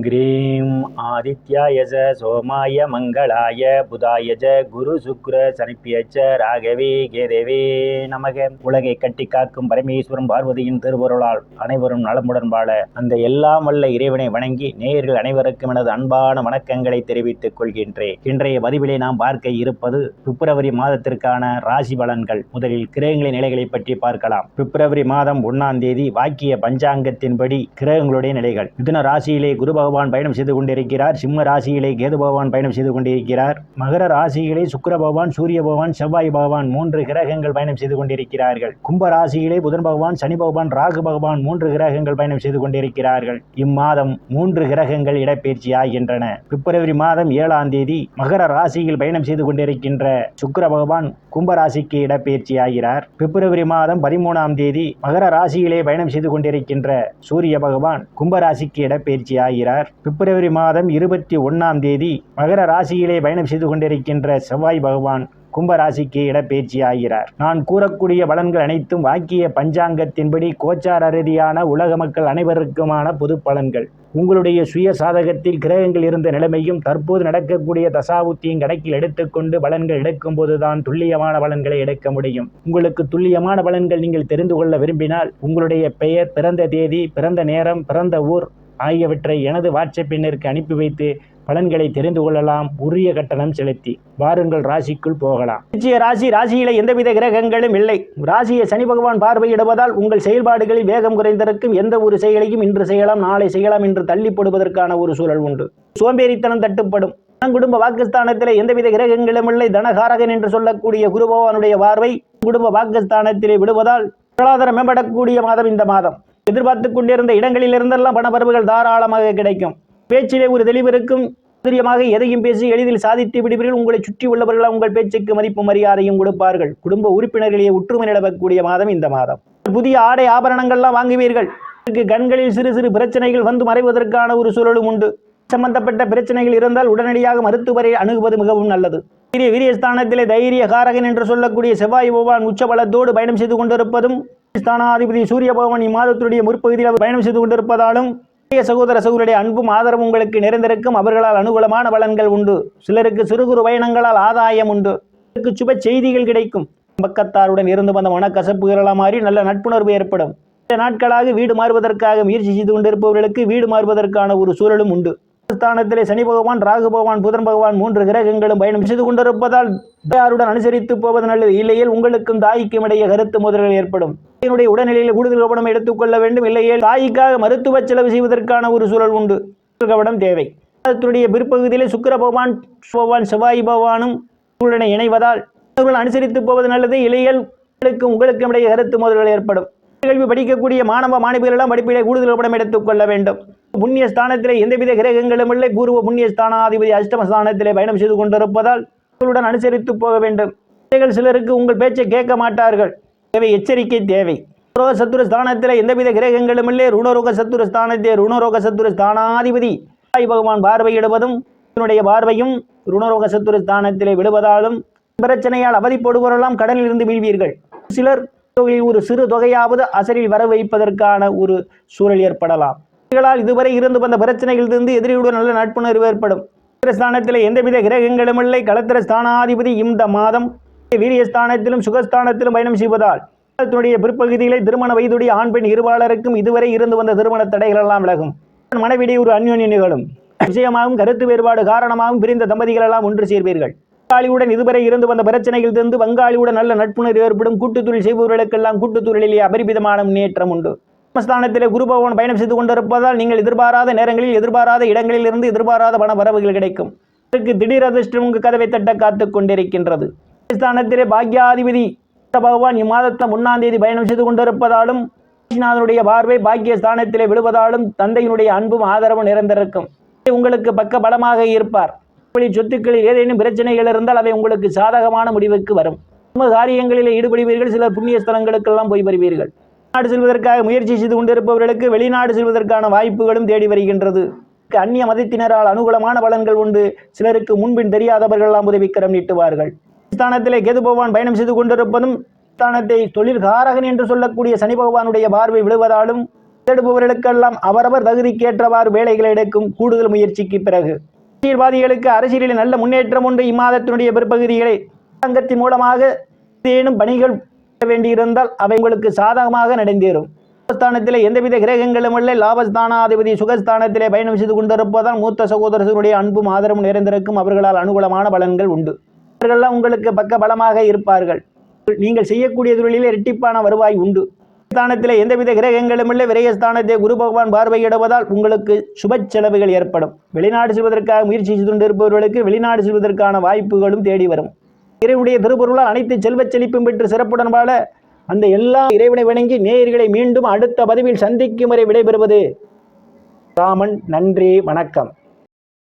Cream ஆதித்யாய சோமாய மங்களாய புதாய குரு சுக்ர சனிப்பியச்ச ராகவே கேதவே நமக. உலகை கட்டி காக்கும் பரமேஸ்வரன் பார்வதியின் திருவருளால் அனைவரும் நலமுடன் வாழ அந்த எல்லாம் வல்ல இறைவனை வணங்கி நேயர்கள் அனைவருக்கும் எனது அன்பான வணக்கங்களை தெரிவித்துக் கொள்கின்றேன். இன்றைய பதிவிலே நாம் பார்க்க இருப்பது பிப்ரவரி மாதத்திற்கான ராசி பலன்கள். முதலில் கிரகங்களின் நிலைகளை பற்றி பார்க்கலாம். பிப்ரவரி மாதம் 1ஆம் தேதி வாக்கிய பஞ்சாங்கத்தின்படி கிரகங்களுடைய நிலைகள். மிதுன ராசியிலே குரு பகவான் பயணம் செய்து கொண்டிருக்கிறார். சிம்ம ராசியிலே கேது பகவான் பயணம் செய்து கொண்டிருக்கிறார். மகர ராசியிலே சுக்கிர பகவான், சூரிய பகவான், செவ்வாய் பகவான் 3 கிரகங்கள் பயணம் செய்து கொண்டிருக்கிறார்கள். கும்ப ராசியிலே புதன் பகவான், சனி பகவான், ராகு பகவான் 3 கிரகங்கள் பயணம் செய்து கொண்டிருக்கிறார்கள். இம்மாதம் 3 கிரகங்கள் இடப்பெயர்ச்சி ஆகின்றன. பிப்ரவரி மாதம் 7ஆம் தேதி மகர ராசியில் பயணம் செய்து கொண்டிருக்கின்ற சுக்கிர பகவான் கும்பராசிக்கு இடப்பெயர்ச்சி ஆகிறார். பிப்ரவரி மாதம் 13ஆம் தேதி மகர ராசியிலே பயணம் செய்து கொண்டிருக்கின்ற சூரிய பகவான் கும்பராசிக்கு இடப்பெயர்ச்சி ஆகிறார். பிப்ரவரி மாதம் 21ஆம் தேதி மகர ராசியிலே பயணம் செய்து கொண்டிருக்கின்ற செவ்வாய் பகவான் கும்பராசிக்கு இடப்பெயர்ச்சி ஆகிறார். நான் கூறக்கூடிய பலன்கள் அனைத்தும் வாக்கிய பஞ்சாங்கத்தின்படி கோச்சார ரீதியான உலக மக்கள் அனைவருக்குமான பொது பலன்கள். உங்களுடைய சுய சாதகத்தில் கிரகங்கள் இருந்த நிலைமையும் தற்போது நடக்கக்கூடிய தசாபுத்தியும் கணக்கில் எடுத்துக்கொண்டு பலன்கள் எடுக்கும் போதுதான் துல்லியமான பலன்களை எடுக்க முடியும். உங்களுக்கு துல்லியமான பலன்கள் நீங்கள் தெரிந்து கொள்ள விரும்பினால் உங்களுடைய பெயர், பிறந்த தேதி, பிறந்த நேரம், பிறந்த ஊர் ஆகியவற்றை எனது வாட்ஸ்அப் எண்ணிற்கு அனுப்பி வைத்து பலன்களை தெரிந்து கொள்ளலாம். உரிய கட்டணம் செலுத்தி வாருங்கள் ராசிக்குள் போகலாம். ராசியில எந்தவித கிரகங்களும் இல்லை. ராசியை சனி பகவான் பார்வையிடுவதால் உங்கள் செயல்பாடுகளில் வேகம் குறைந்திருக்கும். எந்த ஒரு செயலையும் இன்று செய்யலாம், நாளை செய்யலாம் என்று தள்ளிப்படுவதற்கான ஒரு சூழல் உண்டு. சோம்பேறித்தனம் தட்டுப்படும். குடும்ப வாக்குஸ்தானத்திலே எந்தவித கிரகங்களும் இல்லை. தனகாரகன் என்று சொல்லக்கூடிய குரு பகவானுடைய பார்வை குடும்ப வாக்குஸ்தானத்திலே விடுவதால் பொருளாதாரம் மேம்படக்கூடிய மாதம் இந்த மாதம். எதிர்பார்த்து கொண்டிருந்த இடங்களில் இருந்தெல்லாம் பணப்பரவுகள் தாராளமாக கிடைக்கும். பேச்சிலே ஒரு தெளிவு இருக்கும். தைரியமாக எதையும் பேசி எளிதில் சாதித்து விடுவீர்கள். உங்களை சுற்றி உள்ளவர்கள் உங்கள் பேச்சுக்கு மதிப்பு மரியாதையும் கொடுப்பார்கள். குடும்ப உறுப்பினர்களே ஒற்றுமை நிலவக்கூடிய மாதம் இந்த மாதம். புதிய ஆடை ஆபரணங்கள்லாம் வாங்குவீர்கள். கண்களில் சிறு சிறு பிரச்சனைகள் வந்து மறைவதற்கான ஒரு சூழலும் உண்டு. சம்பந்தப்பட்ட பிரச்சனைகள் இருந்தால் உடனடியாக மருத்துவரை அணுகுவது மிகவும் நல்லது. வீரியஸ்தானத்திலே தைரிய காரகன் என்று சொல்லக்கூடிய செவ்வாய் பகவான் உச்ச பலத்தோடு பயணம் செய்து கொண்டிருப்பதும், ஸ்தானாதிபதி சூரிய பகவான் இம்மாதத்துடைய முற்பகுதியில் பயணம் செய்து கொண்டிருப்பதாலும் சகோதர சகோதரருடைய அன்பும் ஆதரவும் உங்களுக்கு நிறைந்திருக்கும். அவர்களால் அனுகூலமான பலன்கள் உண்டு. சிலருக்கு சிறு குறு பயணங்களால் ஆதாயம் உண்டு. சிலருக்கு சுப செய்திகள் கிடைக்கும். பக்கத்தாருடன் இருந்து வந்த மனக்கசப்புகளெல்லாம் மாறி நல்ல நட்புணர்வு ஏற்படும். சில நாட்களாக வீடு மாறுவதற்காக முயற்சி செய்து கொண்டிருப்பவர்களுக்கு வீடு மாறுவதற்கான ஒரு சூழலும் உண்டு. ஸ்தானத்திலே சனி பகவான், ராகு பகவான், புதன் பகவான் 3 கிரகங்களும் பயணம் செய்து கொண்டிருப்பதால் தாயாருடன் அனுசரித்து போவது நல்லது. இல்லையேல் உங்களுக்கும் தாய்க்கும் இடையே கருத்து மோதல்கள் ஏற்படும். தாயினுடைய உடல்நிலையில் கூடுதல் கவனம் எடுத்துக்கொள்ள வேண்டும். இல்லையேல் தாய்க்காக மருத்துவ செலவு செய்வதற்கான ஒரு சூழல் உண்டு. கவனம் தேவை. அதனுடைய பிற்பகுதியிலே சுக்கிர பகவான், செவ்வாய் பகவானும் உங்களுடன் இணைவதால் அனுசரித்து போவது நல்லது. இல்லையேல் உங்களுக்கும் இடையே கருத்து மோதல்கள் ஏற்படும். கல்வி படிக்கக்கூடிய மாணவ மாணவிகள் எல்லாம் படிப்பிலே கூடுதல் கவனம் எடுத்துக் கொள்ள வேண்டும். புண்ணிய ஸ்தானத்திலே எந்தவித கிரகங்களும் இல்லை. பூர்வ புண்ணிய ஸ்தானாதிபதி அஷ்டம ஸ்தானத்திலே பயணம் செய்து கொண்டிருப்பதால் உங்களுடன் அனுசரித்து போக வேண்டும். சிலருக்கு உங்கள் பேச்சை கேட்க மாட்டார்கள். தேவை, எச்சரிக்கை தேவை. ருணரோக சத்துரு ஸ்தானத்திலே எந்தவித கிரகங்களும் இல்லை. ருணரோக சத்துரு ஸ்தானத்திலே ருணரோக சத்துரு ஸ்தானாதிபதி பகவான் பார்வையிடுவதும் இதனுடைய பார்வையும் ருணரோக சத்துரு ஸ்தானத்திலே விடுவதாலும் பிரச்சனையால் அவதிப்படுவரெல்லாம் கடனில் இருந்து வீழ்வீர்கள். சிலர் ஒரு சிறு தொகையாவது அசலில் வர வைப்பதற்கான ஒரு சூழல் ஏற்படலாம். இதுவரை இருந்து வந்த பிரச்சனைகளிலிருந்து எதிரியுடன் நல்ல நட்புணர்வு ஏற்படும். ஸ்தானத்தில் எந்தவித கிரகங்களும் இல்லை. களத்திர ஸ்தானாதிபதி இந்த மாதம் வீரியஸ்தானத்திலும் சுகஸ்தானத்திலும் பயணம் செய்வதால் அதனுடைய பிற்பகுதியிலே திருமண வயதுடைய ஆண் பெண் இருபாலருக்கும் இதுவரை இருந்து வந்த திருமண தடைகள் எல்லாம் விலகும். மனைவிடைய ஒரு அந்யோன்ய நிகழும். விஷயமாகவும் கருத்து வேறுபாடு காரணமாகவும் பிரிந்த தம்பதிகள் எல்லாம் ஒன்று சேர்வீர்கள். பங்காளியுடன் இதுவரை இருந்து வந்த பிரச்சனைகள் இருந்து பங்காளியுடன் நல்ல நட்புணர்வு ஏற்படும். கூட்டுத்தொழில் செய்பவர்களுக்கெல்லாம் கூட்டுத்தொழிலே அபரிமிதமான முன்னேற்றம் உண்டு. ஸ்தானத்திலே குரு பகவான் பயணம் செய்து கொண்டிருப்பதால் நீங்கள் எதிர்பாராத நேரங்களில் எதிர்பாராத இடங்களில் இருந்து எதிர்பாராத பண வரவுகள் கிடைக்கும். திடீர் அதிர்ஷ்டம் உங்கள் கதவை தட்ட காத்துக் கொண்டிருக்கின்றது. ஸ்தானத்திலே பாக்யாதிபதி பகவான் இம்மாதத்தில் 1ஆம் தேதி பயணம் செய்து கொண்டிருப்பதாலும் கிருஷ்ணாவினுடைய பார்வை பாக்கிய ஸ்தானத்திலே விடுவதாலும் தந்தையினுடைய அன்பும் ஆதரவும் நிறைந்திருக்கும். உங்களுக்கு பக்க பலமாக இருப்பார். சொத்துக்களில் ஏதேனும் பிரச்சனைகள் இருந்தால் அவை உங்களுக்கு சாதகமான முடிவுக்கு வரும். காரியங்களில் ஈடுபடுவீர்கள். சில புண்ணிய ஸ்தலங்களுக்கெல்லாம் போய் வருவீர்கள். நாடு செல்வதற்காக முயற்சி செய்து கொண்டிருப்பவர்களுக்கு வெளிநாடு செல்வதற்கான வாய்ப்புகளும் தேடி வருகின்றது. அந்நிய மதத்தினரால் அனுகூலமான பலன்கள் உண்டு. சிலருக்கு முன்பின் தெரியாதவர்கள் எல்லாம் உதவிக்கரம் நீட்டுவார்கள். ஸ்தானத்திலே கேது பகவான் பயணம் செய்து கொண்டிருப்பதும் ஸ்தானத்தை தொழில் காரகன் என்று சொல்லக்கூடிய சனி பகவானுடைய பார்வை விழுவதாலும் தேடுபவர்களுக்கெல்லாம் அவரவர் தகுதிக்கேற்றவாறு வேலைகளை எடுக்கும் கூடுதல் முயற்சிக்கு பிறகு அரசியல்வாதிகளுக்கு அரசியலில் நல்ல முன்னேற்றம் ஒன்று இம்மாதத்தினுடைய பிற்பகுதிகளை அரசாங்கத்தின் மூலமாக ஏதேனும் பணிகள் வேண்டியிருந்தால் அவை உங்களுக்கு சாதகமாக நடந்தேறும். ஸ்தானத்திலே எந்தவித கிரகங்களும் இல்லை. லாபஸ்தானாதிபதி சுகஸ்தானத்திலே பயணம் செய்து கொண்டிருப்பதால் மூத்த சகோதரர்களுடைய அன்பும் ஆதரவும் நிறைந்திருக்கும். அவர்களால் அனுகூலமான பலன்கள் உண்டு. அவர்களெல்லாம் உங்களுக்கு பக்க பலமாக இருப்பார்கள். நீங்கள் செய்யக்கூடிய தொழிலில் இரட்டிப்பான வருவாய் உண்டு. ஸ்தானத்திலே எந்தவித கிரகங்களும் இல்லை. விரயஸ்தானத்தை குரு பகவான் பார்வையிடுவதால் உங்களுக்கு சுப செலவுகள் ஏற்படும். வெளிநாடு செல்வதற்காக முயற்சி செய்து கொண்டிருப்பவர்களுக்கு வெளிநாடு செல்வதற்கான வாய்ப்புகளும் தேடி வரும். இறைவனுடைய திருப்பொருளால் அனைத்து செல்வச் செழிப்பும் பெற்று சிறப்புடன் வாழ அந்த எல்லா இறைவனை வணங்கி நேயர்களை மீண்டும் அடுத்த பதிவில் சந்திக்கும் வரை விடைபெறுவது ராமன். நன்றி, வணக்கம்.